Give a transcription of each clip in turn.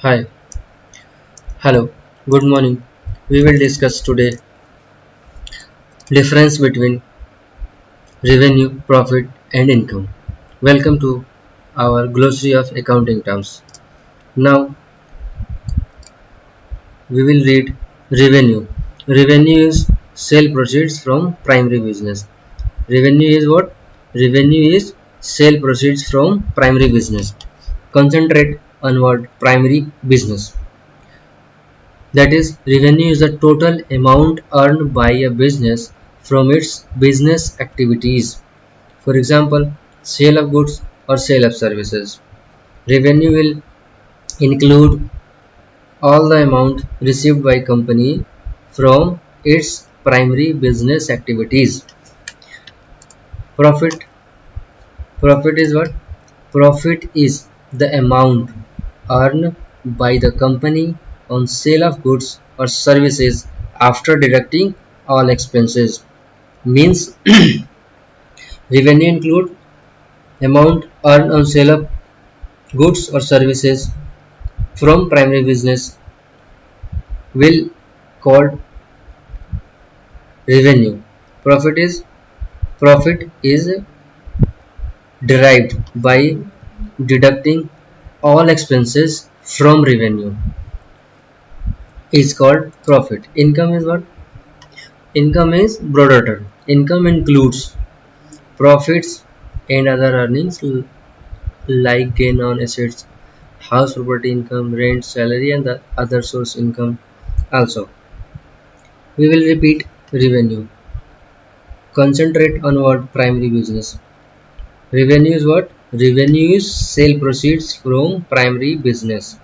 Hi, hello, good morning. We will discuss today difference between revenue, profit and income. Welcome to our glossary of accounting terms. Now we will read revenue. Revenue is sale proceeds from primary business. Revenue is what? Revenue is sale proceeds from primary business. Concentrate on what? Primary business. That is, revenue is the total amount earned by a business from its business activities. For example, sale of goods or sale of services. Revenue will include all the amount received by company from its primary business activities. Profit. Profit is what? Profit is the amount earned by the company on sale of goods or services after deducting all expenses. Means revenue include amount earned on sale of goods or services from primary business will called revenue. Profit is derived by deducting all expenses from revenue is called profit. Income is what? Income is broader term. Income includes profits and other earnings like gain on assets, house property income, rent, salary and the other source income also. We will repeat revenue. Concentrate on what? Primary business. Revenue is what? Revenue is sale proceeds from primary business.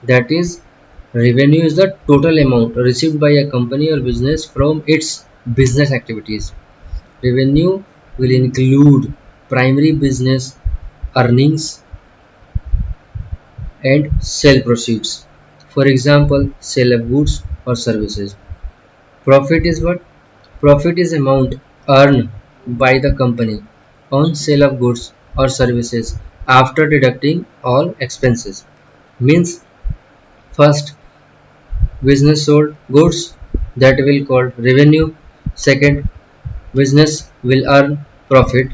That is, revenue is the total amount received by a company or business from its business activities. Revenue will include primary business earnings and sale proceeds. For example, sale of goods or services. Profit is what? Profit is amount earned by the company on sale of goods or services after deducting all expenses. Means first business sold goods, that will called revenue. Second, business will earn profit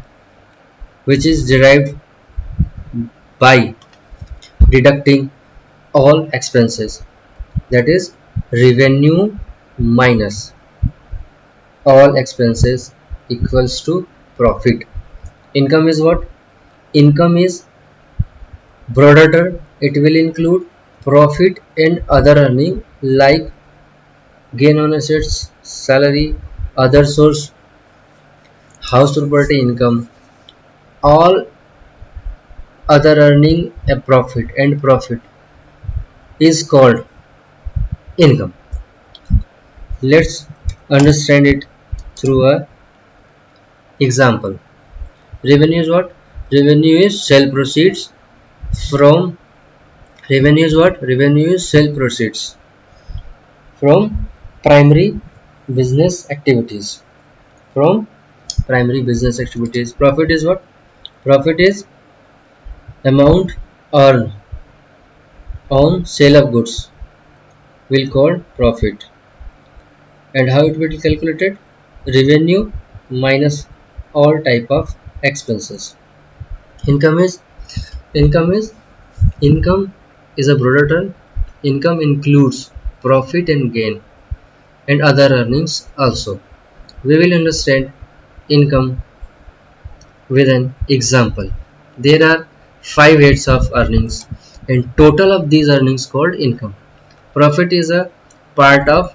which is derived by deducting all expenses, that is revenue minus all expenses equals to profit. Income is what? Income is broader term. It will include profit and other earning like gain on assets, salary, other source, house property income, all other earning a profit, and profit is called income. Let's understand it through a example. Revenue is what? Revenue is sale proceeds from revenue is what? Revenue is sale proceeds from primary business activities. From primary business activities. Profit is what? Profit is amount earned on sale of goods will call profit. And how it will be calculated? Revenue minus all type of expenses. Income is income is income is a broader term. Income includes profit and gain and other earnings also. We will understand income with an example. There are 5 heads of earnings and total of these earnings called income. Profit is a part of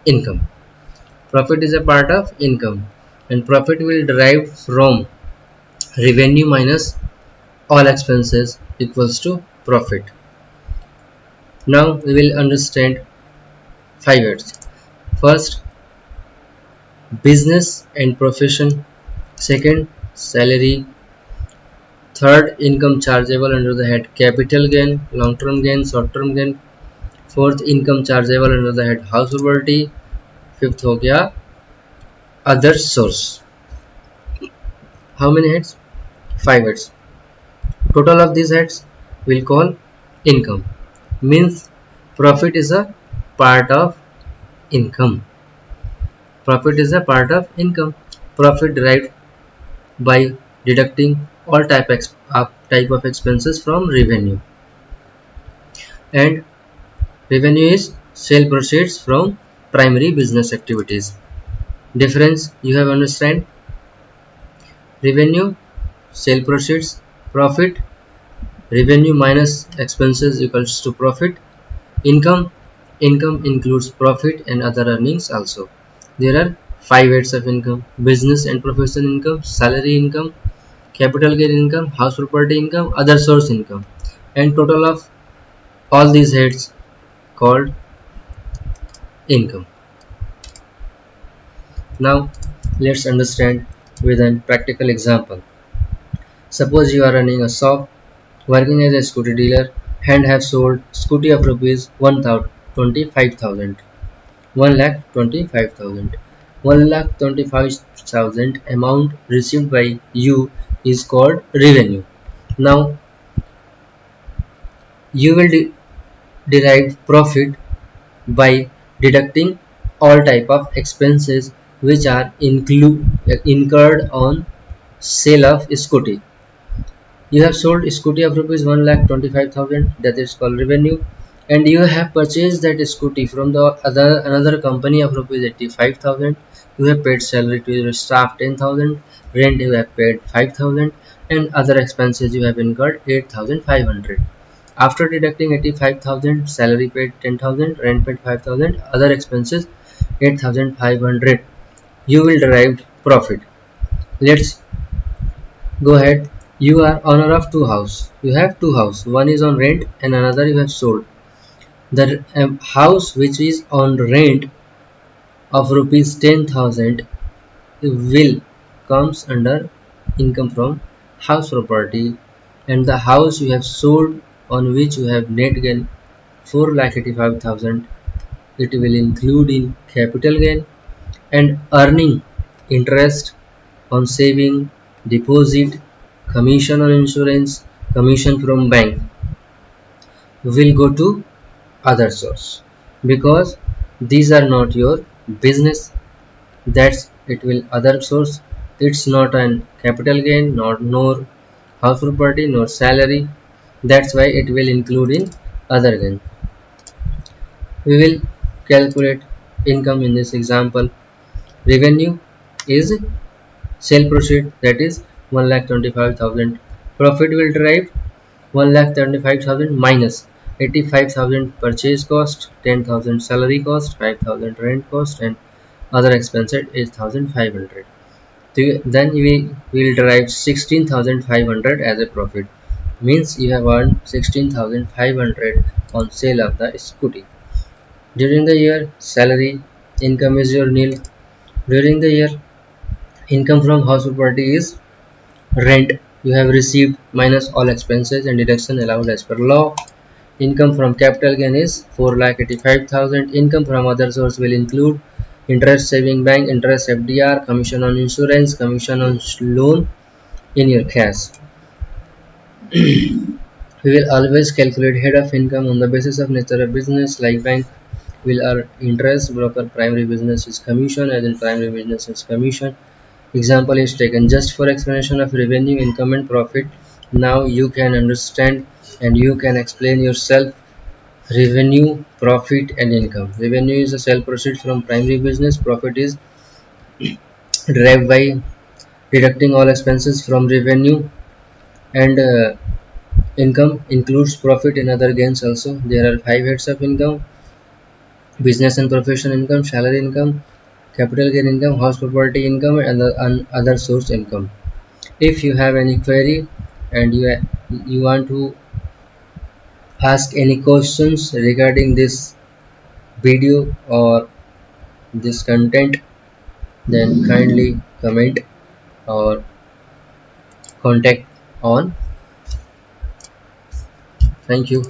income. Profit is a part of income and profit will derive from revenue minus all expenses equals to profit. Now we will understand 5 heads. First, business and profession. Second, salary. Third, income chargeable under the head capital gain, long term gain, short term gain. Fourth, income chargeable under the head house property. Fifth हो गया other source. How many heads? 5 heads. Total of these heads will call income. means profit is a part of income. Profit is a part of income. Profit derived by deducting all type of expenses from revenue, and revenue is sale proceeds from primary business activities. Difference you have understand? Revenue, sale proceeds, profit. Revenue minus expenses equals to profit. Income, income includes profit and other earnings also. There are five heads of income: business and professional income, salary income, capital gain income, house property income, other source income, and total of all these heads called income. Now let's understand with a practical example. Suppose you are running a shop, working as a scooty dealer, and have sold scooty of rupees 1,25,000. 1,25,000. 1,25,000 amount received by you is called revenue. Now you will derive profit by deducting all type of expenses which are incurred on sale of scooty. You have sold scooty of rupees 1,25,000, that is called revenue, and you have purchased that scooty from the another company of rupees 85,000. You have paid salary to your staff 10,000, rent you have paid 5,000, and other expenses you have incurred 8,500. After deducting 85,000, salary paid 10,000, rent paid 5,000, other expenses 8,500, you will derive profit. Let's go ahead. You are owner of two house. You have two house. One is on rent and another you have sold. The house which is on rent of rupees 10,000 will comes under income from house property, and the house you have sold on which you have net gain 4,85,000, it will include in capital gain. And earning interest on saving, deposit, commission on insurance, commission from bank will go to other source, because these are not your business. That's it will other source. It's not an capital gain, not nor house property, nor salary. That's why it will include in other gain. We will calculate income in this example. Revenue is sale proceed, that is 1,25,000. Profit will derive 1,75,000 minus 85,000 purchase cost, 10,000 salary cost, 5,000 rent cost, and other expenses 8,500. Then we will derive 16,500 as a profit. Means you have earned 16,500 on sale of the scooty. During the year, salary income is your nil. During the year, income from house property is rent you have received minus all expenses and deduction allowed as per law. Income from capital gain is 4,85,000. Income from other source will include interest saving bank, interest FDR, commission on insurance, commission on loan in your cash. We will always calculate head of income on the basis of nature of business. Like bank will earn interest, broker primary business is commission, as in primary business is commission. Example is taken just for explanation of revenue, income and profit. Now you can understand and you can explain yourself revenue, profit and income. Revenue is a sale proceeds from primary business. Profit is derived by deducting all expenses from revenue, and income includes profit and other gains also. There are five heads of income: business and profession income, salary income, capital gain income, house property income, and other source income. If you have any query and you want to ask any questions regarding this video or this content, then kindly comment or contact on. Thank you.